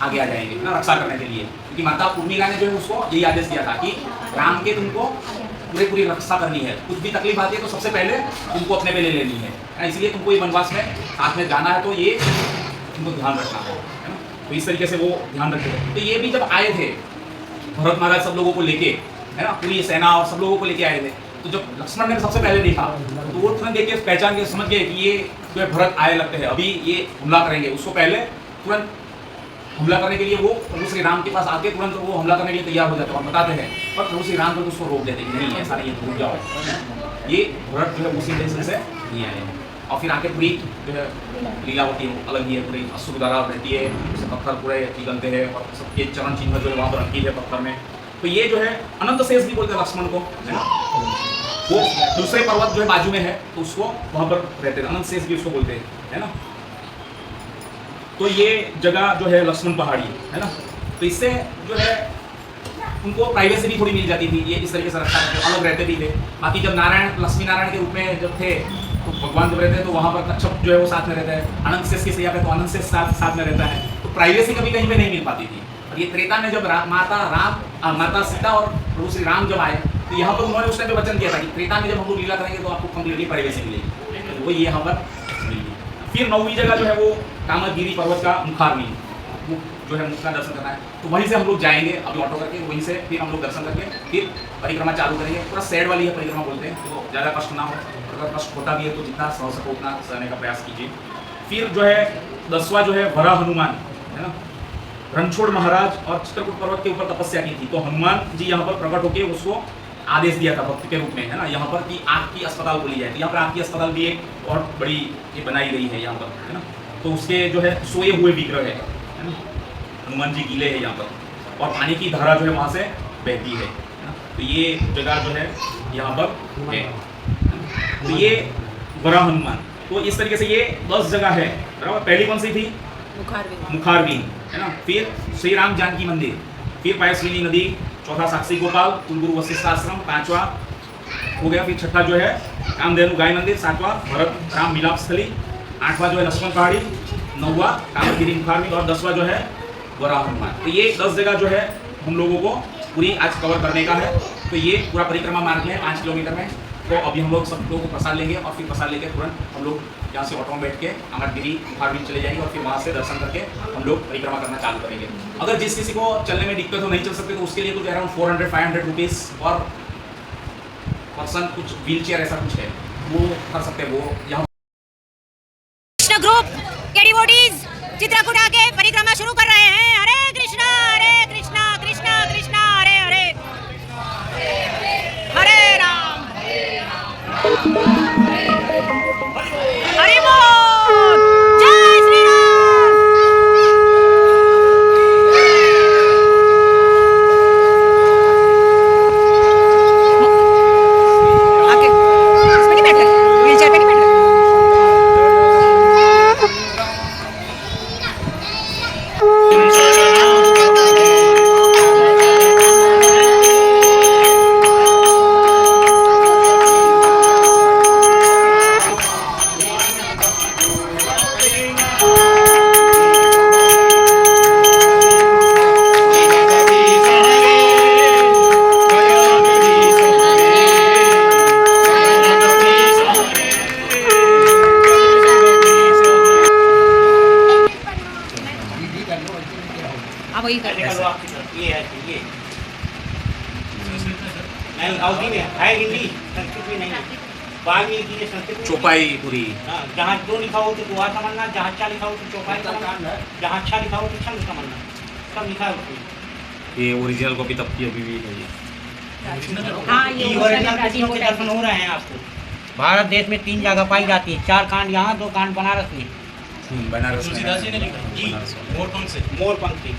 Speaker 1: आगे आ जाएंगे ना रक्षा करने के लिए। क्योंकि माता उर्मिला ने जो है उसको यही आदेश दिया था कि राम के तुमको पूरी रक्षा करनी है, कुछ भी तकलीफ आती है तो सबसे पहले तुमको अपने पे ले लेनी है, इसलिए तुमको ये वनवास में साथ में जाना है, तो ये तुमको ध्यान रखना है ना। तो इस तरीके से वो ध्यान रखते थे। तो ये भी जब आए थे भरत महाराज सब लोगों को लेके, है ना, पूरी सेना और सब लोगों को लेके आए थे, तो जब लक्ष्मण ने सबसे पहले देखा तो वो तुरंत देख के पहचान के समझ गए कि ये जो है भरत आए लगते हैं, अभी ये हमला करेंगे। उसको पहले तुरंत हमला करने के लिए वो प्रभु श्री राम के पास आके तुरंत वो हमला करने के लिए तैयार हो जाते हैं और बताते हैं, पर प्रभु श्री राम को उसको रोक देते हैं, नहीं ऐसा नहीं है, भूल जाओ, ये भरत जो है उसी इंटेंशन से नहीं आए हैं। और फिर आके पूरी जो है लीला होती है अलग ही है, पूरी अश्रुधारा रहती है, उसे पत्थर पूरे पिघलते हैं और सबके चरण चिन्ह जो है वहाँ पर अंकित है पत्थर में। तो ये जो है अनंत शेष भी बोलते हैं लक्ष्मण को, है ना, वो दूसरे पर्वत जो है बाजू में है तो उसको वहाँ पर रहते हैं, अनंत शेष भी उसको बोलते हैं, है ना। तो ये जगह जो है लक्ष्मण पहाड़ी है ना, तो इससे जो है उनको प्राइवेसी भी थोड़ी मिल जाती थी, ये इस तरीके से रखा करते अलग रहते भी थे। बाकी जब नारायण लक्ष्मी नारायण के रूप में जब थे तो भगवान जब रहते हैं तो वहाँ पर कच्छप जो है वो साथ में रहता है, अनंत शेष की सैया पे तो अनंत शेष साथ में रहता है, तो प्राइवेसी कभी कहीं पे नहीं मिल पाती थी। और ये त्रेता में जब माता सीता और प्रभु श्री राम जब आए तो यहाँ पर उन्होंने उस टाइम पे वचन दिया था कि त्रेता में जब हम लोग लीला करेंगे तो आपको कंप्लीटली प्राइवेसी मिलेगी, तो वो ये यहाँ पर मिलेगी। फिर 9वीं जगह जो है वो कामदगिरी पर्वत का मुखारविंद, जो है मुख का दर्शन करना है, तो वहीं से हम लोग जाएंगे अभी ऑटो करके, वहीं से फिर हम लोग दर्शन करके फिर परिक्रमा चालू करेंगे। पूरा सैड वाली है परिक्रमा बोलते हैं, तो ज़्यादा कष्ट ना हो, अगर कष्ट होता भी है तो जितना सह सको उतना सहने का प्रयास कीजिए। फिर जो है 10वां जो है वरा हनुमान है ना, रणछोड़ महाराज और चित्रकूट पर्वत के ऊपर तपस्या की थी, तो हनुमान जी यहाँ पर प्रकट होकर उसको आदेश दिया था भक्त के रूप में, है ना, यहाँ पर कि आँख की अस्पताल बोली जाए, तो यहाँ पर आँख की अस्पताल भी एक बहुत बड़ी ये बनाई गई है यहाँ पर, है ना। तो उसके जो है सोए हुए विग्रह है ना, हनुमान जी गीले है यहाँ पर, और पानी की धारा जो है वहाँ से बहती है ना, तो ये जगह जो है यहाँ पर है। तो ये वरा हनुमान, तो इस तरीके से ये 10 जगह है बराबर। पहली कौन सी थी? मुखारविंद, है ना। फिर श्री राम जानकी मंदिर, फिर पायस्विनी नदी, चौथा साक्षी गोपाल, कुलगुरु वशिष्ठ आश्रम, 5वां हो गया। फिर छठा जो है कामधेनु गाय मंदिर, 7वां भरत राम मिलाप स्थली, 8वां जो है लक्ष्मण पहाड़ी, 9वां कामदगिरी मुखारविंद और 10वां जो है वरा हनुमान। तो ये 10 जगह जो है हम लोगों को पूरी आज कवर करने का है। तो ये पूरा परिक्रमा मार्ग है 5 किलोमीटर में। तो अभी हम लोग सब लोगों को प्रसाद लेंगे और फिर प्रसाद लेके तुरंत हम लोग यहाँ से ऑटो में बैठ के कामदगिरी मुखारविंद चले जाएंगे और फिर वहाँ से दर्शन करके हम लोग परिक्रमा करना चालू करेंगे। अगर जिस किसी को चलने में दिक्कत हो, नहीं चल सकते, तो उसके लिए कुछ अराउंड 400-500 रुपीज़ और पर्सन कुछ व्हील चेयर ऐसा कुछ है वो कर सकते हैं। वो यहाँ
Speaker 2: कृष्ण ग्रुप के डिवोटीज चित्रकूट आके परिक्रमा शुरू कर रहे हैं। हरे कृष्णा कृष्णा कृष्णा हरे हरे, हरे राम हरि बोल, जय श्री राम। आके इसमें नहीं बैठ रहे, व्हीलचेयर पे नहीं बैठ रहे। आप वही कर रहे हैं।
Speaker 4: ये है ये नहीं अवधि में है, हिंदी संस्कृत में नहीं है। वाल्मीकि की संस्कृत में
Speaker 1: चौपाई पूरी,
Speaker 4: हाँ, जहाँ दो लिखा हो तो दुआ समझना, जहाँ अच्छा लिखा हो तो चौपाई समझना, जहाँ अच्छा लिखा हो तो छंद समझना, सब लिखा है उसमें।
Speaker 1: ये ओरिजिनल कॉपी तब की अभी भी है ये।
Speaker 2: हाँ, ये
Speaker 4: ओरिजिनल कृष्ण के दर्शन हो रहे हैं आपको। भारत देश में 3 जगह पाई जाती है, 4 कांड यहाँ, 2 कांड बनारस में।
Speaker 1: बनारस
Speaker 5: तुलसीदास जी ने लिखा
Speaker 4: जी,
Speaker 5: मोरपंख से।
Speaker 4: मोर पंक्ति।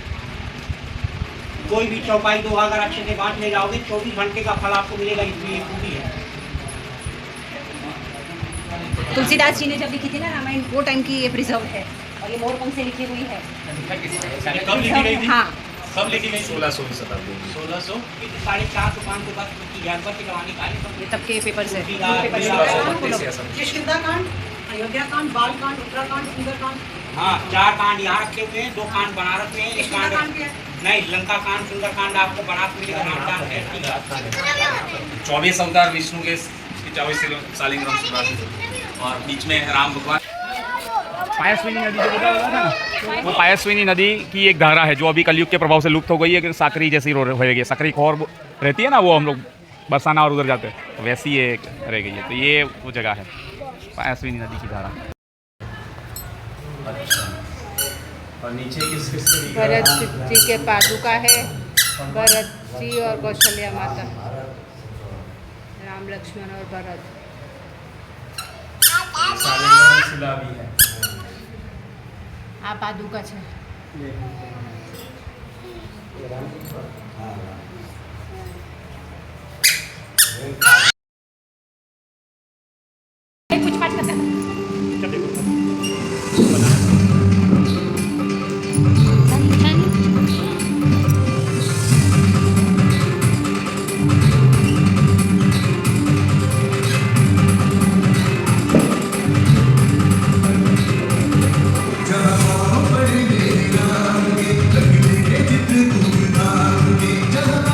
Speaker 4: कोई भी चौपाई 2 अगर अच्छे से बांट ले जाओगे 24 घंटे का फल आपको मिलेगा, इसमें ये पूरी है।
Speaker 2: तुलसीदास जी ने जब लिखी थी ना रामायण, वो टाइम की ये प्रिजर्व है और ये मोरपंख से लिखी हुई है।
Speaker 5: कब लिखी गई थी?
Speaker 2: हाँ,
Speaker 5: कब लिखी गई?
Speaker 1: 1600वीं शताब्दी।
Speaker 5: 1600।
Speaker 4: 450 500 बस की जानवर की जवानी का है।
Speaker 2: ये तब के पेपर से।
Speaker 6: ये शिवदाकांड, अयोध्याकांड, बालकांड, उत्तराकांड, सुंदरकांड।
Speaker 4: हाँ, 4 कांड यहाँ रखे हुए हैं, 2 कांड बनारस में, 1 कांड
Speaker 6: सुंदरकांड भी है।
Speaker 4: नहीं, लंका कांड, सुंदरकांड आपको बनारस मिलेगा, रामकांड है।
Speaker 1: 24 अवतार विष्णु के 24 शालिग्राम और बीच में राम भगवान। पायस्विनी नदी जो बता रहा था ना, वो पायस्विनी नदी की एक धारा है जो अभी कलयुग के प्रभाव से लुप्त हो गई है, कि साकरी जैसी हो गई है। साकरी खोर रहती है ना, वो हम लोग बरसाना और उधर जाते हैं, तो वैसी ये रह गई है। तो ये वो जगह है पायस्विनी नदी की धारा। और नीचे किस किस के
Speaker 7: भरत जी के पादुका है, भरत जी और कौशल्या माता, राम लक्ष्मण और भरत।
Speaker 1: शिला भी है।
Speaker 7: આ પાદુકા છે।
Speaker 2: कुछ पाठ करता है।
Speaker 8: जहाँ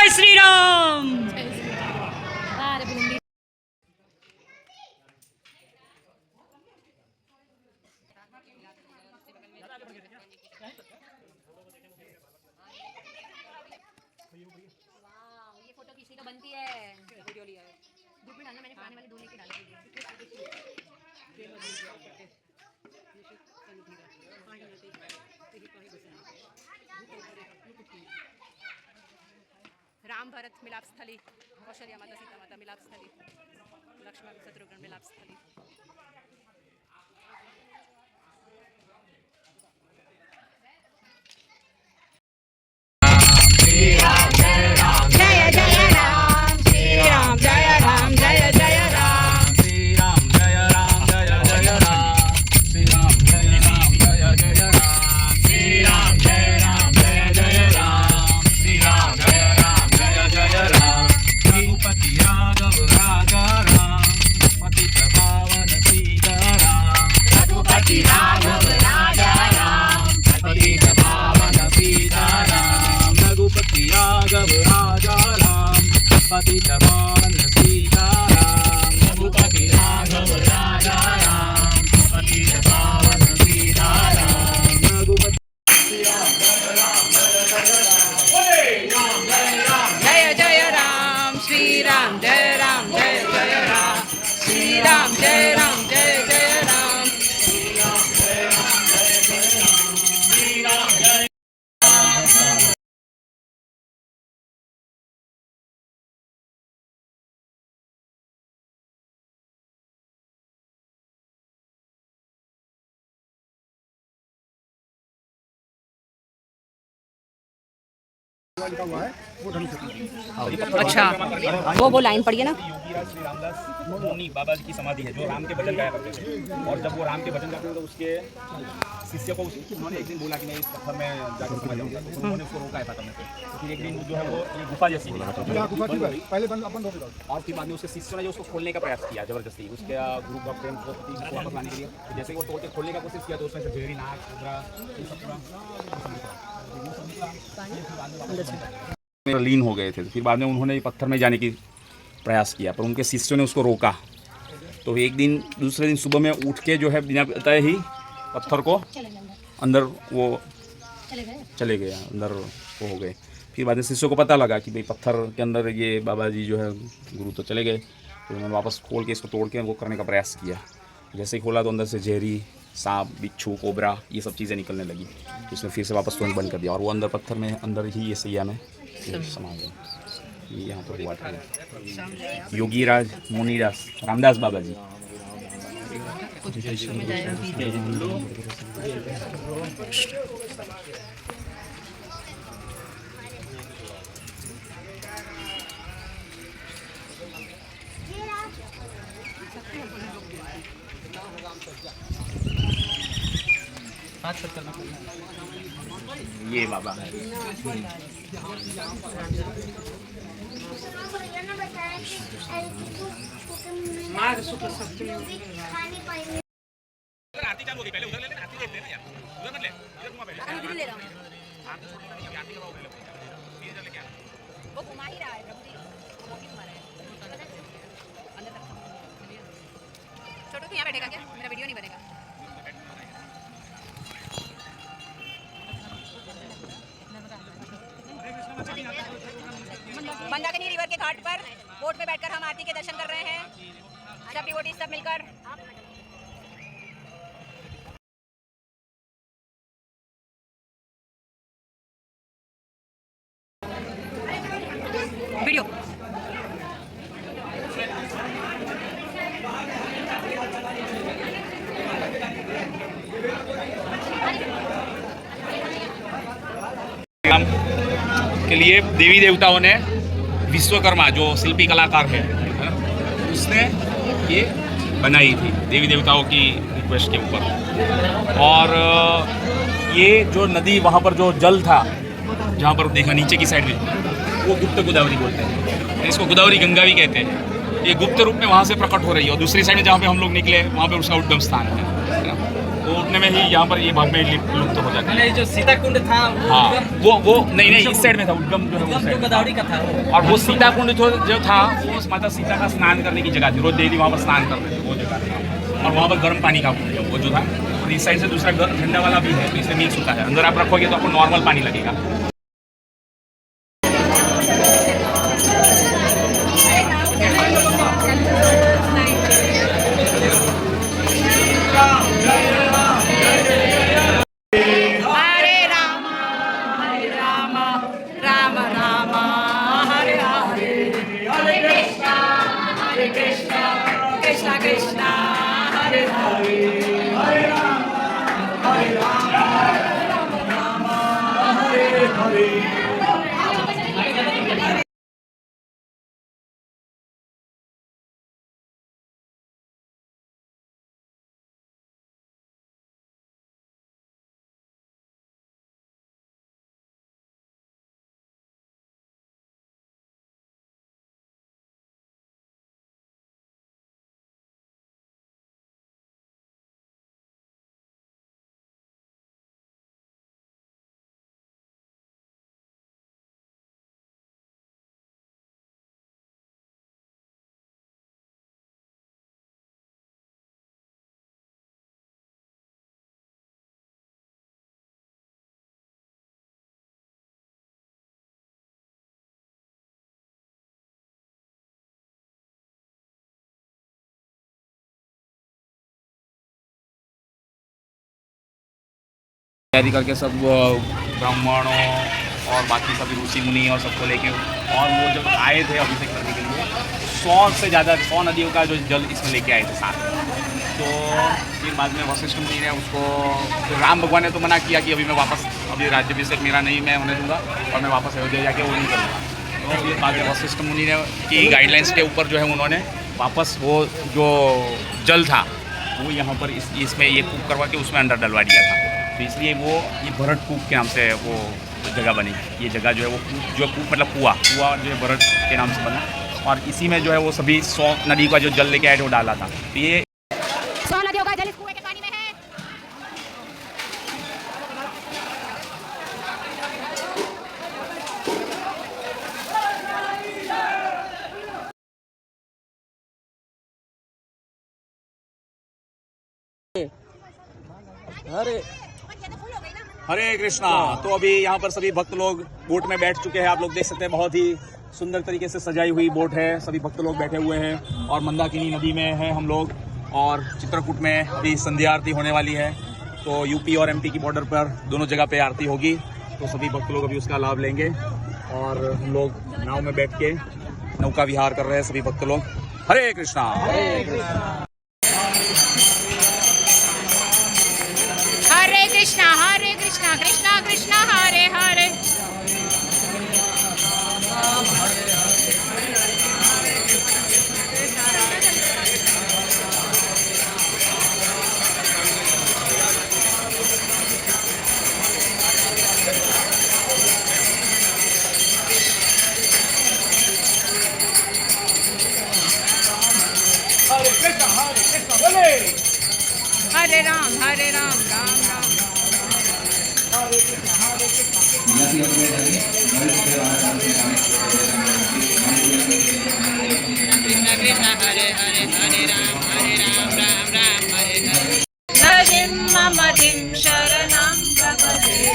Speaker 2: जय श्री राम।
Speaker 8: ये फोटो किसी का बनती है, वीडियो लिया है ग्रुप में डालना, मैंने पुराने वाले दो लेके डाले राम भरत मिलाप स्थली, कौशल्या माता सीता माता मिलाप स्थली, लक्ष्मण शत्रुघ्न मिलाप स्थली।
Speaker 2: जय जय राम श्री राम, जय राम जय जय राम,
Speaker 1: श्री राम जय राम जय जय राम, श्री राम जय राम जय जय राम, श्री राम जय राम जय जय राम, श्री राम जय राम जय जय राम। रघुपति राघव राजा राम, पतित पावन सीताराम, रघुपति राघव राजा राम, पतित पावन सीताराम, रघुपति राघव राजा राम, पतित पावन सीताराम, रघुपति राघव राजा राम, पतित पावन सीताराम, रघुपति
Speaker 7: जय जय राम श्री राम, जय राम जय जय राम, श्री राम जय राम जय जय राम।
Speaker 2: अच्छा वो लाइन पड़ी है ना।
Speaker 1: योगीराज श्री रामदास मुनि बाबा जी की समाधि है, जो राम के भजन गाया करते थे। और जब वो राम के भजन गाते थे तो उसके शिष्य को उन्होंने एक दिन बोला कि मैं इस पत्थर में जाकर समा जाऊंगा, तो उन्होंने उसको रोका है पत्थर में से। तो फिर एक दिन जो है वो ये गुफा जैसी है, पहले बंद अपन रोक, और फिर बाद में उसके शिष्यों ने जो उसको खोलने का प्रयास किया जबरदस्ती, उसके ग्रुप ऑफ फ्रेंड्स को वापस लाने के लिए। जैसे ही वो तोड़ के खोलने का कोशिश किया तो उसमें से जहरी नाग खुदरा ये सब पूरा लीन हो गए थे। फिर बाद में उन्होंने पत्थर में जाने की प्रयास किया, पर उनके शिष्यों ने उसको रोका। तो एक दिन दूसरे दिन सुबह में उठ के जो है बिना बताए ही पत्थर को अंदर वो चले गए, अंदर वो हो गए। फिर बाद में शिष्यों को पता लगा कि भाई पत्थर के अंदर ये बाबा जी जो है गुरु तो चले गए। तो उन्होंने वापस खोल के इसको तोड़ के वो करने का प्रयास किया। जैसे ही खोला तो अंदर से जहरी सांप, बिच्छू, कोबरा ये सब चीज़ें निकलने लगी। तो उसने फिर से वापस तुरंत बंद कर दिया और वो अंदर पत्थर में अंदर ही ये सैया में समा गया। ये यहाँ पर हुआ था योगीराज मुनिदास रामदास बाबा जी। ये बाबा है। आरती चालू हो गई, पहले उधर ले लेना, आरती देख लेना यार, उधर मत ले, इधर घुमा पहले।
Speaker 8: इधर ले रहा हूं,
Speaker 1: आरती छोड़ देना, आरती करवाओ पहले, फिर इधर लेके आना।
Speaker 8: वो घुमा ही रहा है प्रभु जी, वो भी घुमा रहा है अंदर तक। छोटू तू यहाँ बैठेगा क्या? मेरा वीडियो नहीं बनेगा। मंदाकिनी रिवर के घाट पर बोट में बैठकर हम आरती के दर्शन कर रहे हैं, सब डिवोटीज सब मिलकर।
Speaker 2: वीडियो
Speaker 1: के लिए देवी देवताओं ने विश्वकर्मा जो शिल्पी कलाकार है उसने ये बनाई थी देवी देवताओं की रिक्वेस्ट के ऊपर। और ये जो नदी वहाँ पर जो जल था जहाँ पर देखा नीचे की साइड में वो गुप्त गोदावरी बोलते हैं, इसको गोदावरी गंगा भी कहते हैं। ये गुप्त रूप में वहाँ से प्रकट हो रही है और दूसरी साइड में जहाँ पे हम लोग निकले वहाँ पे उसका उद्गम स्थान है ना। वो उतने में ही यहाँ पर ये भाग में लुप्त हो जाता है।
Speaker 3: जो सीता कुंड था
Speaker 1: हाँ वो नहीं इस साइड में था, उद्गम जो है वो साइड
Speaker 3: गोदावरी का था।
Speaker 1: और वो सीता कुंड जो था वो माता सीता का स्नान करने की जगह थी, रोज डेली वहाँ पर स्नान करते थे, वो जगह था। और वहाँ पर गर्म पानी का कुंड है वो जो था, और इस साइड से दूसरा ठंडा वाला भी है, तो इसमें मिक्स होता है। अंदर आप रखोगे तो आपको नॉर्मल पानी लगेगा। तैयारी करके सब ब्राह्मणों और बाकी सभी ऋषि मुनि और सबको लेके, और वो जब आए थे अभिषेक करने के लिए 100 से ज़्यादा 100 नदियों का जो जल इसमें लेके आए थे साथ में। तो फिर बाद में वशिष्ठ मुनि ने उसको, फिर राम भगवान ने तो मना किया कि अभी मैं वापस, अभी राज्याभिषेक मेरा नहीं मैं होने दूंगा और मैं वापस अयोध्या जाके वो नहीं करूँगा। तो फिर बाद में वशिष्ठ मुनि ने की गाइडलाइंस के ऊपर जो है उन्होंने वापस वो जो जल था वो यहाँ पर इसमें ये कूप करवा के उसमें अंदर डलवा दिया था। तो इसलिए वो ये भरत कूप के नाम से वो जगह बनी। ये जगह जो है वो कूप मतलब कुआं जो है भरत के नाम से बना, और इसी में जो है वो सभी 100 नदी का जो जल लेके आए थे वो डाला था। तो ये
Speaker 2: 100 नदियों का जल इस कुएं के पानी में है।
Speaker 1: हरे कृष्णा। तो अभी यहाँ पर सभी भक्त लोग बोट में बैठ चुके हैं। आप लोग देख सकते हैं बहुत ही सुंदर तरीके से सजाई हुई बोट है। सभी भक्त लोग बैठे हुए हैं और मंदाकिनी नदी में हैं हम लोग, और चित्रकूट में अभी संध्या आरती होने वाली है। तो यूपी और एमपी की बॉर्डर पर दोनों जगह पे आरती होगी, तो सभी भक्त लोग अभी उसका लाभ लेंगे। और हम लोग नाव में बैठ के नौका विहार कर रहे हैं सभी भक्त लोग। हरे कृष्णा।
Speaker 2: हरे कृष्णा कृष्णा कृष्णा हरे हरे। हरे राम राम राम। कृष्ण कृष्ण हरे हरे हरे राम राम राम हरे हरे। नदीं ममतिं शरणं प्रपद्ये।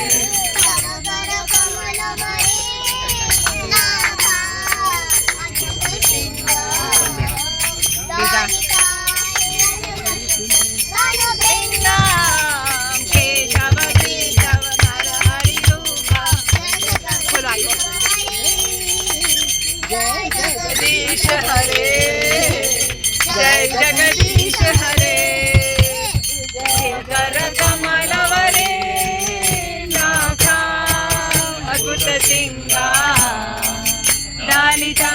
Speaker 2: जगदीश हरे जय जगदीश हरे। कर कमलवरे नाथा अद्भुत सिंगा डालिता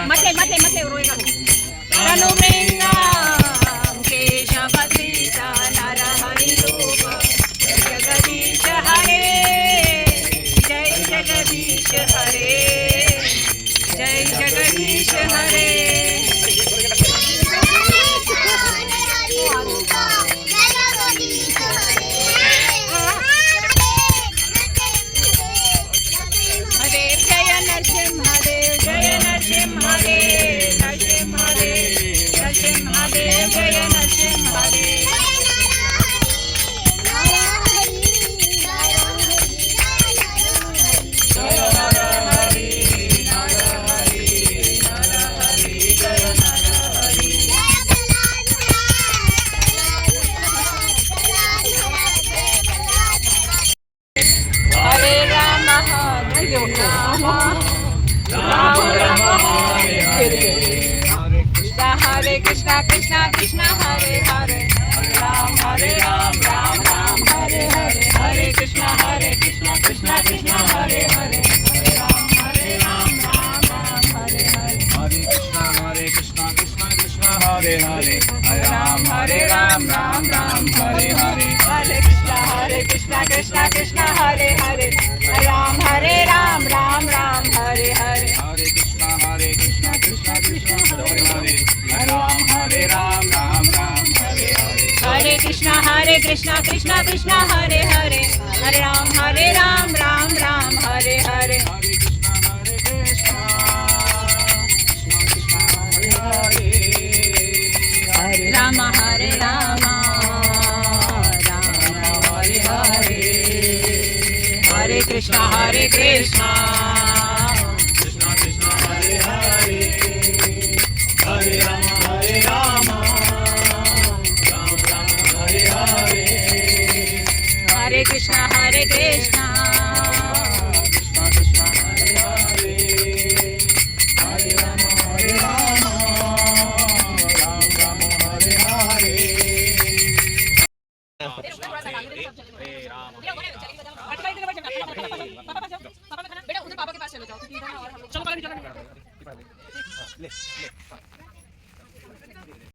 Speaker 2: मते मते मते रोएगा तनुमृंगा केशवतीता नरहरि रूप। जगदीश हरे जय जगदीश हरे जय जगदीश हरे। जय Jagdish
Speaker 7: Hare Krishna Krishna Krishna Hare Hare Ram Hare Ram Ram Ram Hare Hare Hare Krishna Krishna Krishna Hare Hare Ram Hare Ram Ram Ram Hare Hare
Speaker 9: Hare Krishna Krishna Krishna Hare Hare Ram Hare Ram Ram Ram Hare Hare
Speaker 7: Hare Krishna Krishna Krishna Hare Hare Ram Hare Ram Ram Ram Hare Hare
Speaker 9: Hare Krishna Krishna Krishna Hare Hare Ram Hare Ram Ram Ram Hare Hare
Speaker 7: Hare Krishna Krishna Krishna Hare Hare Ram Hare Ram Ram Ram Hare Hare Rama Hare Rama Rama Hare Hare Hare Krishna Krishna
Speaker 9: Krishna Hare Hare Hare Rama Hare Rama Rama Rama Hare Hare
Speaker 7: Hare Krishna Krishna